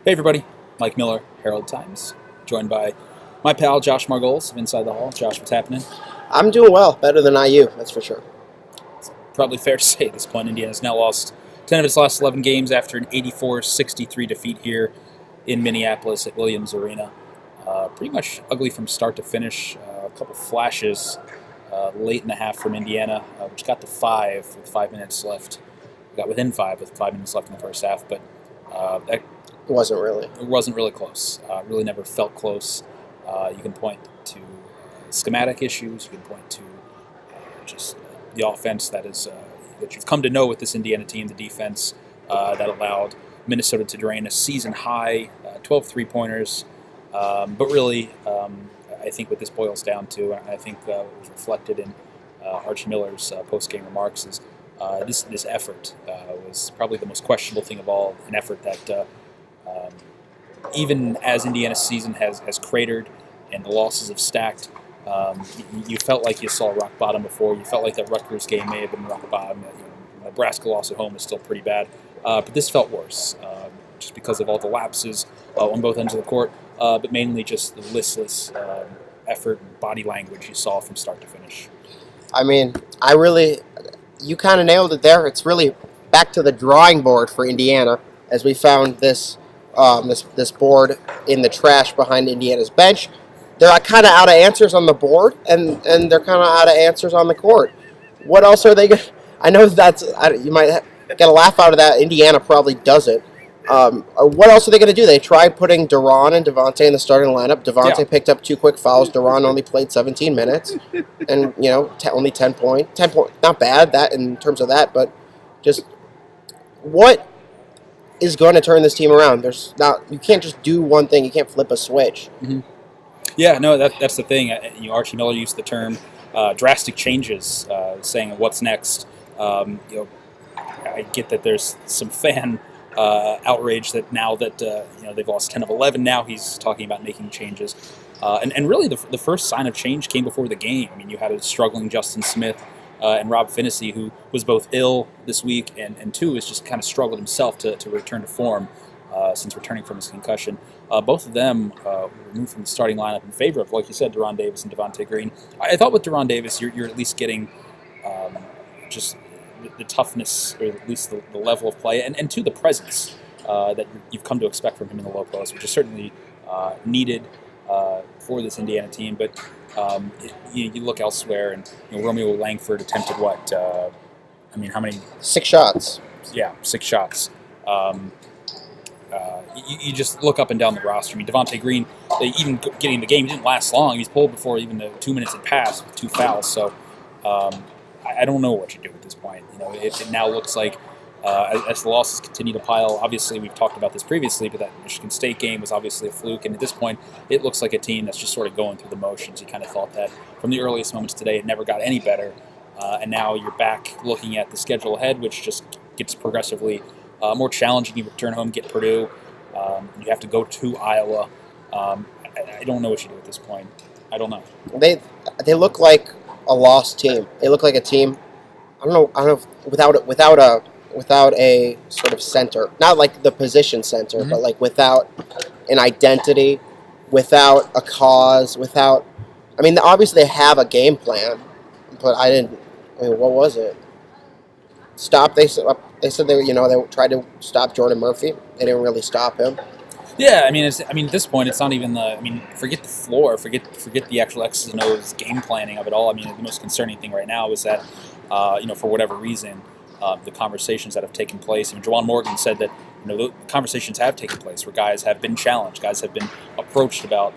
Hey everybody, Mike Miller, Herald Times, joined by my pal Josh Margolis of Inside the Hall. Josh, what's happening? I'm doing well, better than IU, that's for sure. Probably fair to say at this point, Indiana's now lost 10 of its last 11 games after an 84-63 defeat here in Minneapolis at Williams Arena. Pretty much ugly from start to finish. A couple flashes late in the half from Indiana, which got to 5 with 5 minutes left. We got within 5 with 5 minutes left in the first half, but that It wasn't really. it wasn't really close. Really never felt close. You can point to schematic issues. You can point to just the offense that you've come to know with this Indiana team. The defense that allowed Minnesota to drain a season high 12 three-pointers. But really, I think what this boils down to, and I think what was reflected in Archie Miller's post-game remarks, is this effort was probably the most questionable thing of all. An effort that even as Indiana's season has cratered and the losses have stacked, you felt like you saw rock bottom before. You felt like that Rutgers game may have been rock bottom. Nebraska loss at home is still pretty bad, but this felt worse, just because of all the lapses on both ends of the court, but mainly just the listless effort and body language you saw from start to finish. I mean, you kind of nailed it there. It's really back to the drawing board for Indiana, as we found this board in the trash behind Indiana's bench. They're kind of out of answers on the board, and they're kind of out of answers on the court. What else are they going to... I know you might get a laugh out of that. Indiana probably does it. What else are they going to do? They tried putting Duran and Devontae in the starting lineup. Devontae picked up 2 quick fouls. Duran only played 17 minutes, and only 10 point. Not bad that in terms of that, but just what is going to turn this team around? You can't just do one thing. You can't flip a switch. Mm-hmm. Yeah, no, that's the thing. Archie Miller used the term drastic changes, saying what's next. I get that there's some fan outrage that now that they've lost 10 of 11. Now he's talking about making changes, and really the first sign of change came before the game. I mean, you had a struggling Justin Smith and Rob Finney, who was both ill this week and two has just kind of struggled himself to return to form since returning from his concussion. Both of them were removed from the starting lineup in favor of, like you said, Deron Davis and Devontae Green. I thought with Deron Davis, you're at least getting just the toughness, or at least the level of play, and to the presence that you've come to expect from him in the low post, which is certainly needed for this Indiana team. But you look elsewhere, and Romeo Langford attempted what? How many? 6 shots. Yeah, 6 shots. You just look up and down the roster. I mean, Devontae Green, even getting the game, he didn't last long. He was pulled before even the 2 minutes had passed with 2 fouls. So I don't know what you do at this point. It now looks like as the losses continue to pile. Obviously, we've talked about this previously, but that Michigan State game was obviously a fluke. And at this point, it looks like a team that's just sort of going through the motions. You kind of thought that from the earliest moments today, it never got any better. And now you're back looking at the schedule ahead, which just gets progressively more challenging. You return home, get Purdue. You have to go to Iowa. I don't know what you do at this point. I don't know. They look like a lost team. They look like a team. I don't know without a sort of center, not like the position center, Mm-hmm. but like without an identity, without a cause, without. I mean, obviously they have a game plan, but what was it? They said they tried to stop Jordan Murphy. They didn't really stop him. Yeah, at this point, it's not even forget the floor, forget the actual X's and O's game planning of it all. The most concerning thing right now is that, for whatever reason, the conversations that have taken place. Juwan Morgan said that, the conversations have taken place where guys have been challenged, guys have been approached about,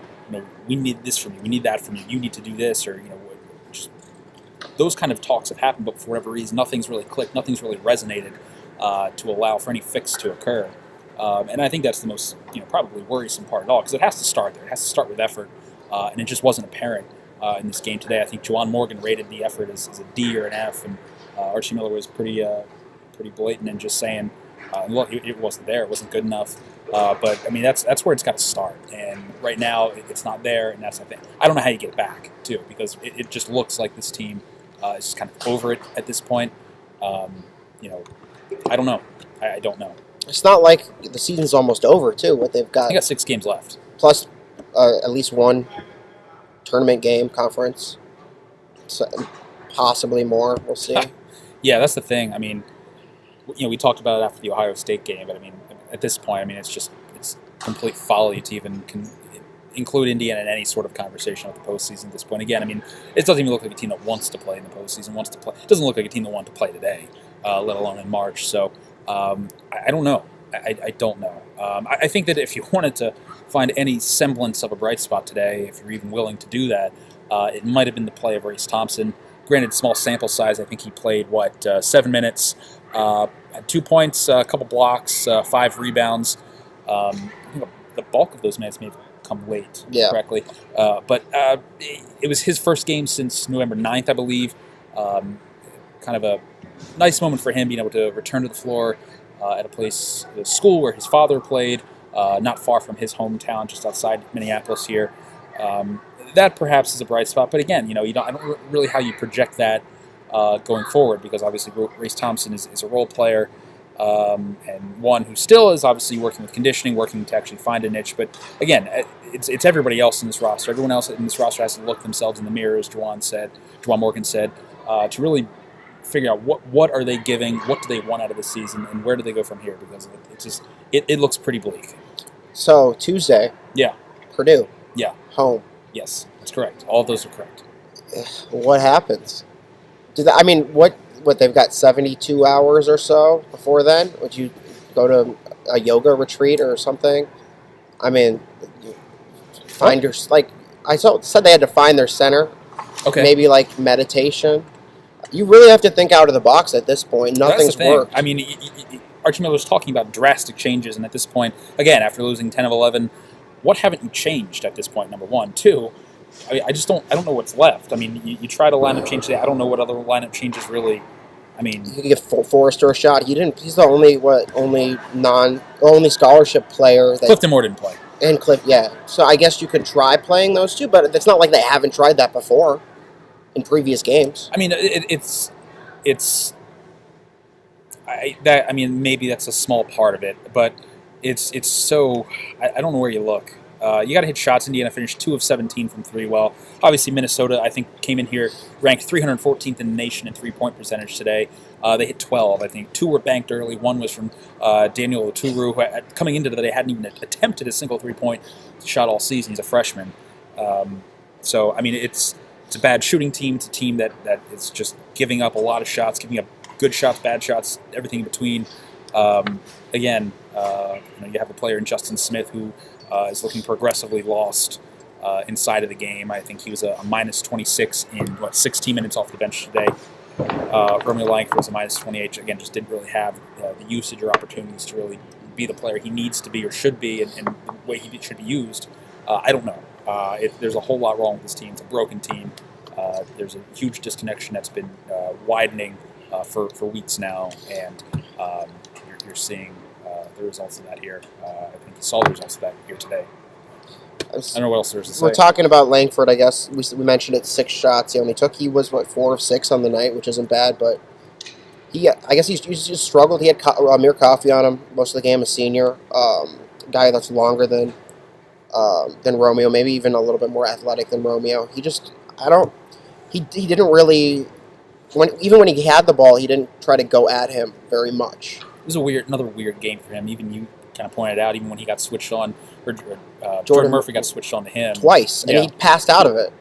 we need this from you, we need that from you, you need to do this, or, just those kind of talks have happened, but for whatever reason, nothing's really clicked, nothing's really resonated to allow for any fix to occur. And I think that's the most, probably worrisome part of it all, because it has to start there. It has to start with effort, and it just wasn't apparent in this game today. I think Juwan Morgan rated the effort as a D or an F, and Archie Miller was pretty blatant in just saying, look, it wasn't there, it wasn't good enough. But that's where it's got to start. And right now, it's not there, and that's the thing. I don't know how you get it back too, because it just looks like this team is just kind of over it at this point. I don't know. I don't know. It's not like the season's almost over, too. What they've got, They got 6 games left. plus at least one tournament game, conference, so, possibly more. We'll see. Yeah, that's the thing. I mean, we talked about it after the Ohio State game, but I mean, at this point, I mean, it's complete folly to even include Indiana in any sort of conversation with the postseason at this point. Again, I mean, it doesn't even look like a team that wants to play in the postseason. It doesn't look like a team that wants to play today, let alone in March. So I don't know. I don't know. I think that if you wanted to find any semblance of a bright spot today, if you're even willing to do that, it might have been the play of Race Thompson. Granted, small sample size. I think he played 7 minutes, had 2 points, a couple blocks, 5 rebounds. I think the bulk of those minutes may have come late, correctly. But it was his first game since November 9th, I believe. Kind of a nice moment for him being able to return to the floor at a school where his father played, not far from his hometown, just outside Minneapolis here. That perhaps is a bright spot, but again, I don't really how you project that going forward, because obviously Race Thompson is a role player, and one who still is obviously working with conditioning, working to actually find a niche. But again, it's everybody else in this roster. Everyone else in this roster has to look themselves in the mirror, as Juwan Morgan said, to really figure out what are they giving, what do they want out of the season, and where do they go from here, because it looks pretty bleak. So Tuesday, Purdue, home. Yes, that's correct. All of those are correct. What happens? What they've got 72 hours or so before then? Would you go to a yoga retreat or something? I mean, said they had to find their center. Okay. Maybe like meditation. You really have to think out of the box at this point. Nothing's worked. I mean, Archie Miller's talking about drastic changes, and at this point, again, after losing 10 of 11, what haven't you changed at this point, number one? Two, I don't know what's left. I mean, you try to lineup change today. I don't know what other lineup changes really. I mean, you could give Forrester a shot. He's the only scholarship player. Clifton Moore didn't play. And Cliff, yeah. So I guess you could try playing those two, but it's not like they haven't tried that before in previous games. I mean, maybe that's a small part of it, but it's so I don't know where you look. You got to hit shots. Indiana finished 2 of 17 from 3. Well, obviously Minnesota, I think, came in here ranked 314th in the nation in 3-point percentage today. They hit 12. I think 2 were banked early. 1 was from Daniel Oturu, who coming into the day hadn't even attempted a single 3-point shot all season. He's a freshman. So I mean, it's a bad shooting team. It's a team that is just giving up a lot of shots, giving up good shots, bad shots, everything in between. Again, you have a player in Justin Smith who is looking progressively lost inside of the game. I think he was a minus 26 in 16 minutes off the bench today. Romeo Langford was a minus 28. Again, just didn't really have the usage or opportunities to really be the player he needs to be or should be, and the way he should be used. I don't know. There's a whole lot wrong with this team. It's a broken team. There's a huge disconnection that's been widening for weeks now, and you're seeing the results of that here. I think you saw the results of that here today. I don't know what else there's to say. We're talking about Langford, I guess. We mentioned it, 6 shots he only took. He was, 4 of 6 on the night, which isn't bad, but I guess he's just struggled. He had Amir Coffey on him most of the game, a senior. Guy that's longer than Romeo, maybe even a little bit more athletic than Romeo. He didn't really, even when he had the ball, he didn't try to go at him very much. It was another weird game for him. Even you kind of pointed out, even when he got switched on, or Jordan Murphy got switched on to him twice, and he passed out of it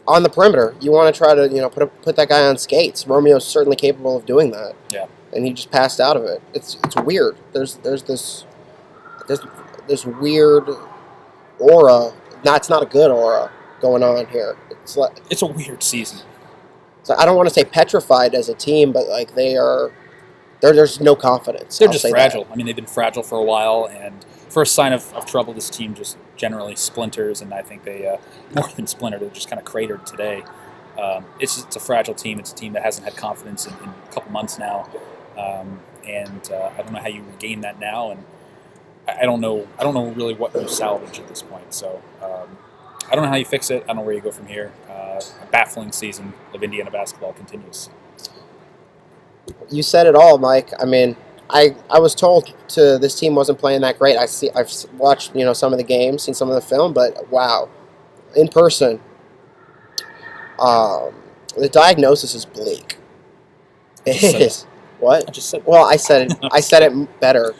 on the perimeter. You want to try to put that guy on skates. Romeo's certainly capable of doing that. Yeah, and he just passed out of it. It's weird. There's this weird aura. No, it's not a good aura going on here. It's a weird season. So I don't want to say petrified as a team, but like there's no confidence. They're just fragile. I mean, they've been fragile for a while, and first sign of trouble, this team just generally splinters, and I think they, more than splintered, they're just kind of cratered today. It's a fragile team. It's a team that hasn't had confidence in a couple months now, and I don't know how you regain that now, and I don't know really what you salvage at this point. So I don't know how you fix it. I don't know where you go from here. A baffling season of Indiana basketball continues. You said it all, Mike. I mean, I was told this team wasn't playing that great. I've watched some of the games, seen some of the film, but wow, in person, the diagnosis is bleak. It is. What? I just said. Well, I said it. I said it better.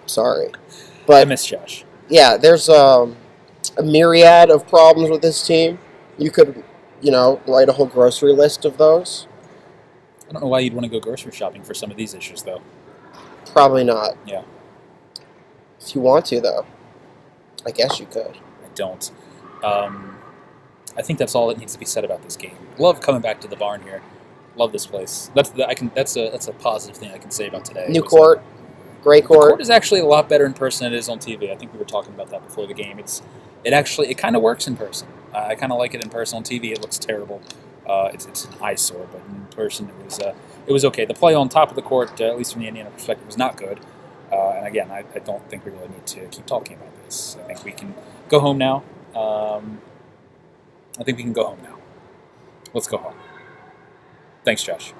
Sorry, I but miss Josh. yeah, there's a myriad of problems with this team. You could, write a whole grocery list of those. I don't know why you'd want to go grocery shopping for some of these issues, though. Probably not. Yeah. If you want to, though, I guess you could. I don't. I think that's all that needs to be said about this game. Love coming back to the barn here. Love this place. That's a positive thing I can say about today. New court, great The court. court is actually a lot better in person than it is on TV. I think we were talking about that before the game. It kind of works in person. I kind of like it in person. On TV, it looks terrible. It's an eyesore, but in person, it was okay. The play on top of the court, at least from the Indiana perspective, was not good. And again, I don't think we really need to keep talking about this. I think we can go home now. I think we can go home now. Let's go home. Thanks, Josh.